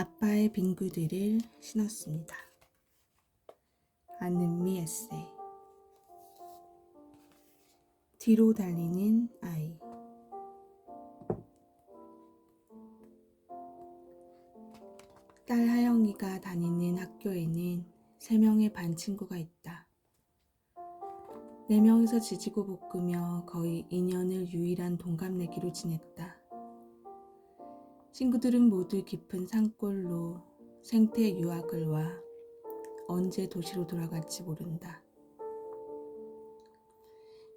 아빠의 빙구들을 신었습니다. 안은미 에세이. 뒤로 달리는 아이. 딸 하영이가 다니는 학교에는 3명의 반 친구가 있다. 4명이서 지지고 볶으며 거의 2년을 유일한 동갑내기로 지냈다. 친구들은 모두 깊은 산골로 생태 유학을 와 언제 도시로 돌아갈지 모른다.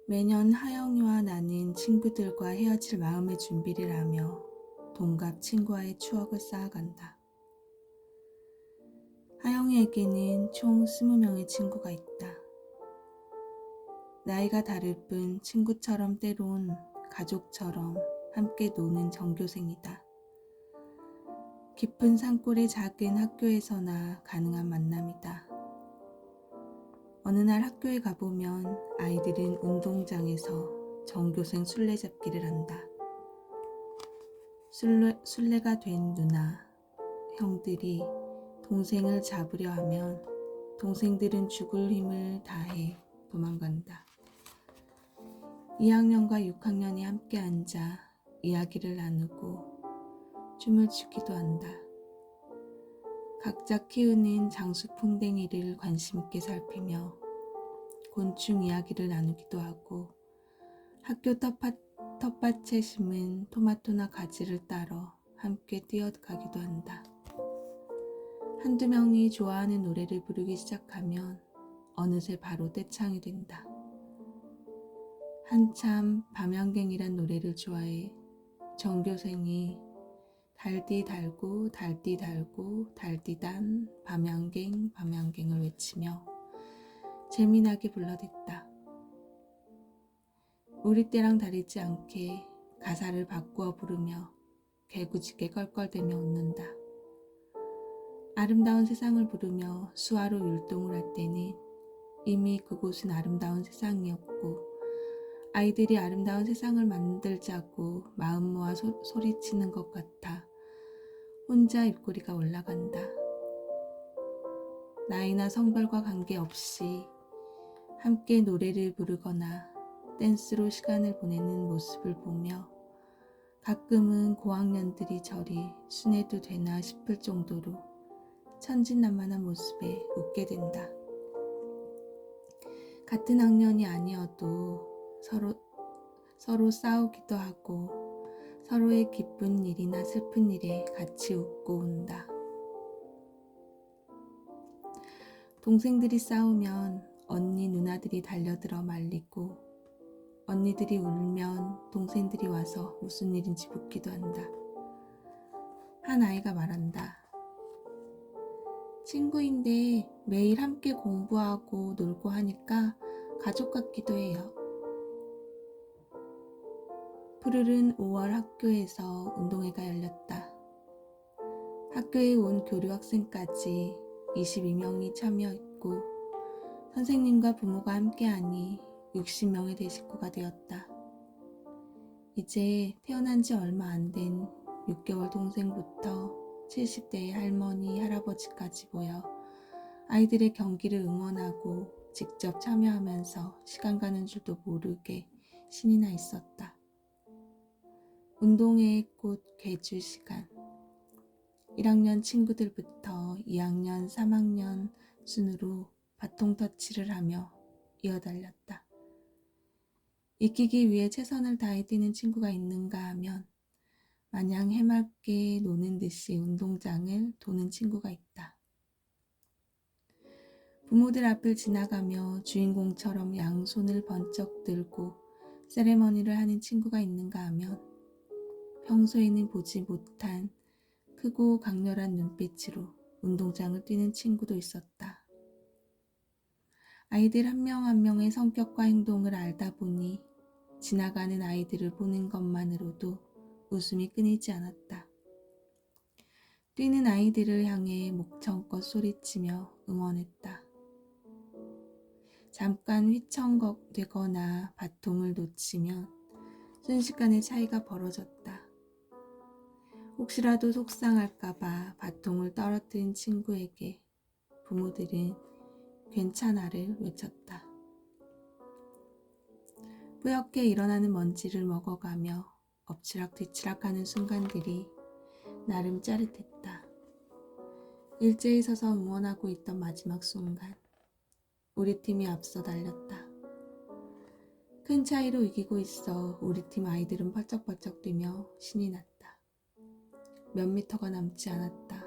매년 하영이와 나는 친구들과 헤어질 마음의 준비를 하며 동갑 친구와의 추억을 쌓아간다. 하영이에게는 총 20명의 친구가 있다. 나이가 다를 뿐 친구처럼 때론 가족처럼 함께 노는 전교생이다. 깊은 산골의 작은 학교에서나 가능한 만남이다. 어느 날 학교에 가보면 아이들은 운동장에서 전교생 술래잡기를 한다. 술래가 된 누나, 형들이 동생을 잡으려 하면 동생들은 죽을 힘을 다해 도망간다. 2학년과 6학년이 함께 앉아 이야기를 나누고 춤을 추기도 한다. 각자 키우는 장수풍뎅이를 관심 있게 살피며 곤충 이야기를 나누기도 하고 학교 텃밭에 심은 토마토나 가지를 따러 함께 뛰어가기도 한다. 한두 명이 좋아하는 노래를 부르기 시작하면 어느새 바로 떼창이 된다. 한참 밤양갱이란 노래를 좋아해 전교생이 달디 달고 달디 달고 달디단 밤양갱 밤양갱을 외치며 재미나게 불러댔다. 우리 때랑 다르지 않게 가사를 바꾸어 부르며 개구지게 껄껄대며 웃는다. 아름다운 세상을 부르며 수화로 율동을 할 때는 이미 그곳은 아름다운 세상이었고 아이들이 아름다운 세상을 만들자고 마음 모아 소리치는 것 같아 혼자 입꼬리가 올라간다. 나이나 성별과 관계없이 함께 노래를 부르거나 댄스로 시간을 보내는 모습을 보며 가끔은 고학년들이 저리 순해도 되나 싶을 정도로 천진난만한 모습에 웃게 된다. 같은 학년이 아니어도 서로 싸우기도 하고 서로의 기쁜 일이나 슬픈 일에 같이 웃고 운다. 동생들이 싸우면 언니 누나들이 달려들어 말리고 언니들이 울면 동생들이 와서 무슨 일인지 묻기도 한다. 한 아이가 말한다. 친구인데 매일 함께 공부하고 놀고 하니까 가족 같기도 해요. 푸르른 5월 학교에서 운동회가 열렸다. 학교에 온 교류 학생까지 22명이 참여했고 선생님과 부모가 함께하니 60명의 대식구가 되었다. 이제 태어난 지 얼마 안 된 6개월 동생부터 70대의 할머니, 할아버지까지 모여 아이들의 경기를 응원하고 직접 참여하면서 시간 가는 줄도 모르게 신이 나 있었다. 운동회의 꽃 개주 시간. 1학년 친구들부터 2학년, 3학년 순으로 바통 터치를 하며 이어달렸다. 이기기 위해 최선을 다해 뛰는 친구가 있는가 하면 마냥 해맑게 노는 듯이 운동장을 도는 친구가 있다. 부모들 앞을 지나가며 주인공처럼 양손을 번쩍 들고 세레머니를 하는 친구가 있는가 하면 평소에는 보지 못한 크고 강렬한 눈빛으로 운동장을 뛰는 친구도 있었다. 아이들 한 명 한 명의 성격과 행동을 알다 보니 지나가는 아이들을 보는 것만으로도 웃음이 끊이지 않았다. 뛰는 아이들을 향해 목청껏 소리치며 응원했다. 잠깐 휘청거리거나 바통을 놓치면 순식간에 차이가 벌어졌다. 혹시라도 속상할까봐 바통을 떨어뜨린 친구에게 부모들은 괜찮아를 외쳤다. 뿌옇게 일어나는 먼지를 먹어가며 엎치락뒤치락하는 순간들이 나름 짜릿했다. 일제히 서서 응원하고 있던 마지막 순간, 우리 팀이 앞서 달렸다. 큰 차이로 이기고 있어 우리 팀 아이들은 펄쩍펄쩍 뛰며 신이 났다. 몇 미터가 남지 않았다.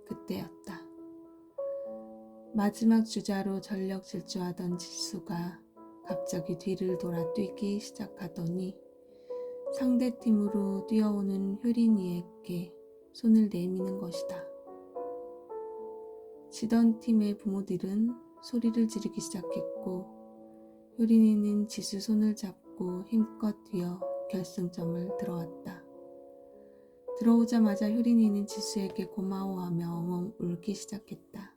그때였다. 마지막 주자로 전력 질주하던 지수가 갑자기 뒤를 돌아 뛰기 시작하더니 상대팀으로 뛰어오는 효린이에게 손을 내미는 것이다. 지던 팀의 부모들은 소리를 지르기 시작했고 효린이는 지수 손을 잡고 힘껏 뛰어 결승점을 들어왔다. 들어오자마자 효린이는 지수에게 고마워하며 엉엉 울기 시작했다.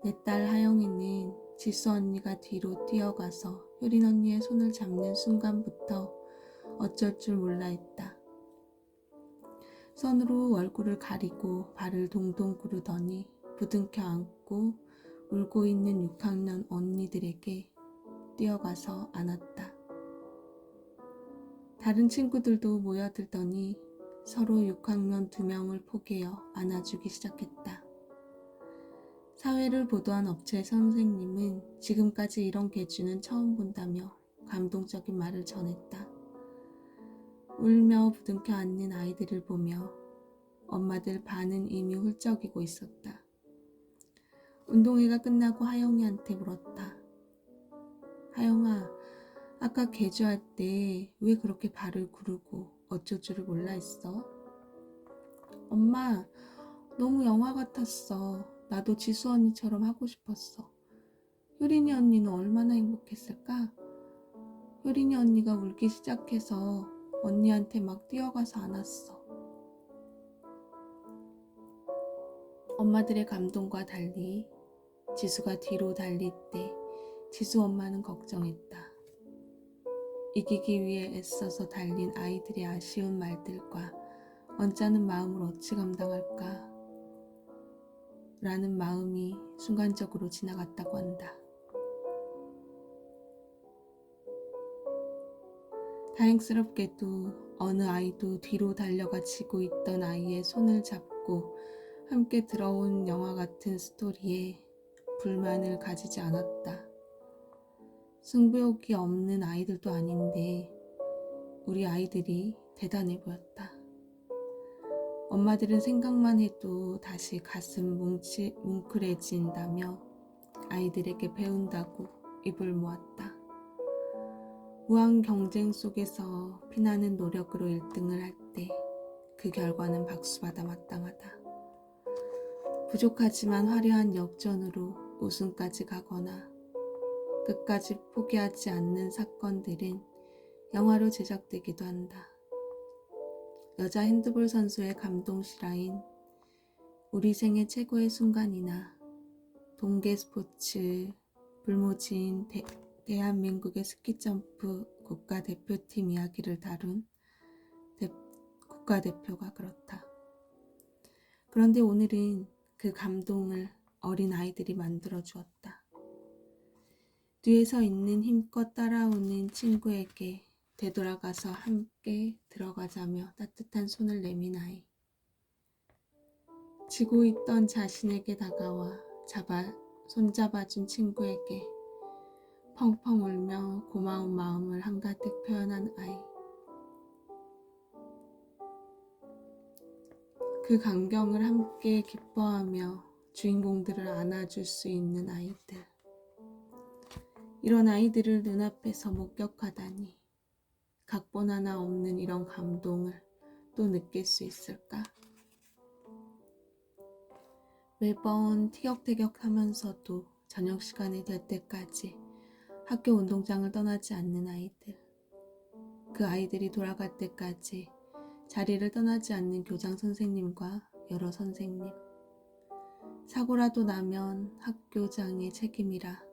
내 딸 하영이는 지수 언니가 뒤로 뛰어가서 효린 언니의 손을 잡는 순간부터 어쩔 줄 몰라 했다. 손으로 얼굴을 가리고 발을 동동 구르더니 부둥켜 안고 울고 있는 6학년 언니들에게 뛰어가서 안았다. 다른 친구들도 모여들더니 서로 6학년 2명을 포개어 안아주기 시작했다. 사회를 보도한 업체 선생님은 지금까지 이런 개주는 처음 본다며 감동적인 말을 전했다. 울며 부둥켜 안는 아이들을 보며 엄마들 반은 이미 훌쩍이고 있었다. 운동회가 끝나고 하영이한테 물었다. 하영아, 아까 개주할 때 왜 그렇게 발을 구르고 어쩔 줄을 몰라 했어? 엄마, 너무 영화 같았어. 나도 지수 언니처럼 하고 싶었어. 효린이 언니는 얼마나 행복했을까? 효린이 언니가 울기 시작해서 언니한테 막 뛰어가서 안았어. 엄마들의 감동과 달리 지수가 뒤로 달릴 때 지수 엄마는 걱정했다. 이기기 위해 애써서 달린 아이들의 아쉬운 말들과 언짢은 마음을 어찌 감당할까? 라는 마음이 순간적으로 지나갔다고 한다. 다행스럽게도 어느 아이도 뒤로 달려가 지고 있던 아이의 손을 잡고 함께 들어온 영화 같은 스토리에 불만을 가지지 않았다. 승부욕이 없는 아이들도 아닌데 우리 아이들이 대단해 보였다. 엄마들은 생각만 해도 다시 가슴 뭉클해진다며 아이들에게 배운다고 입을 모았다. 무한 경쟁 속에서 피나는 노력으로 1등을 할 때 그 결과는 박수받아 마땅하다. 부족하지만 화려한 역전으로 우승까지 가거나 끝까지 포기하지 않는 사건들은 영화로 제작되기도 한다. 여자 핸드볼 선수의 감동 실화인 우리 생애 최고의 순간이나 동계 스포츠 불모지인 대한민국의 스키점프 국가대표팀 이야기를 다룬 국가대표가 그렇다. 그런데 오늘은 그 감동을 어린 아이들이 만들어 주었다. 뒤에서 있는 힘껏 따라오는 친구에게 되돌아가서 함께 들어가자며 따뜻한 손을 내민 아이. 지고 있던 자신에게 다가와 손잡아준 친구에게 펑펑 울며 고마운 마음을 한가득 표현한 아이. 그 광경을 함께 기뻐하며 주인공들을 안아줄 수 있는 아이들. 이런 아이들을 눈앞에서 목격하다니 각본 하나 없는 이런 감동을 또 느낄 수 있을까? 매번 티격태격하면서도 저녁 시간이 될 때까지 학교 운동장을 떠나지 않는 아이들. 그 아이들이 돌아갈 때까지 자리를 떠나지 않는 교장 선생님과 여러 선생님. 사고라도 나면 학교장의 책임이라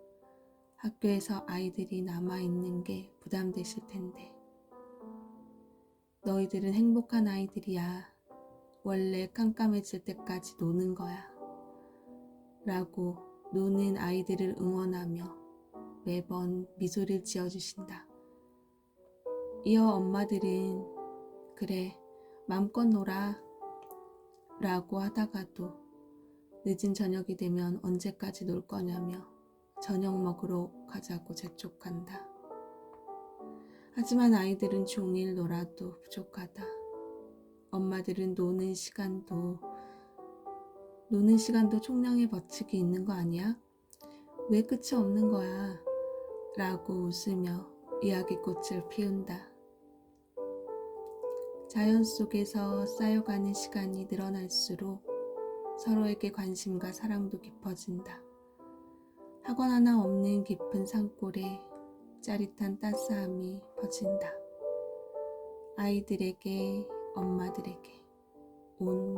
학교에서 아이들이 남아있는 게 부담되실 텐데 너희들은 행복한 아이들이야. 원래 깜깜해질 때까지 노는 거야. 라고 노는 아이들을 응원하며 매번 미소를 지어주신다. 이어 엄마들은 그래, 마음껏 놀아 라고 하다가도 늦은 저녁이 되면 언제까지 놀 거냐며 저녁 먹으러 가자고 재촉한다. 하지만 아이들은 종일 놀아도 부족하다. 엄마들은 노는 시간도 총량의 법칙이 있는 거 아니야? 왜 끝이 없는 거야? 라고 웃으며 이야기꽃을 피운다. 자연 속에서 쌓여가는 시간이 늘어날수록 서로에게 관심과 사랑도 깊어진다. 학원 하나 없는 깊은 산골에 짜릿한 따스함이 퍼진다. 아이들에게, 엄마들에게, 온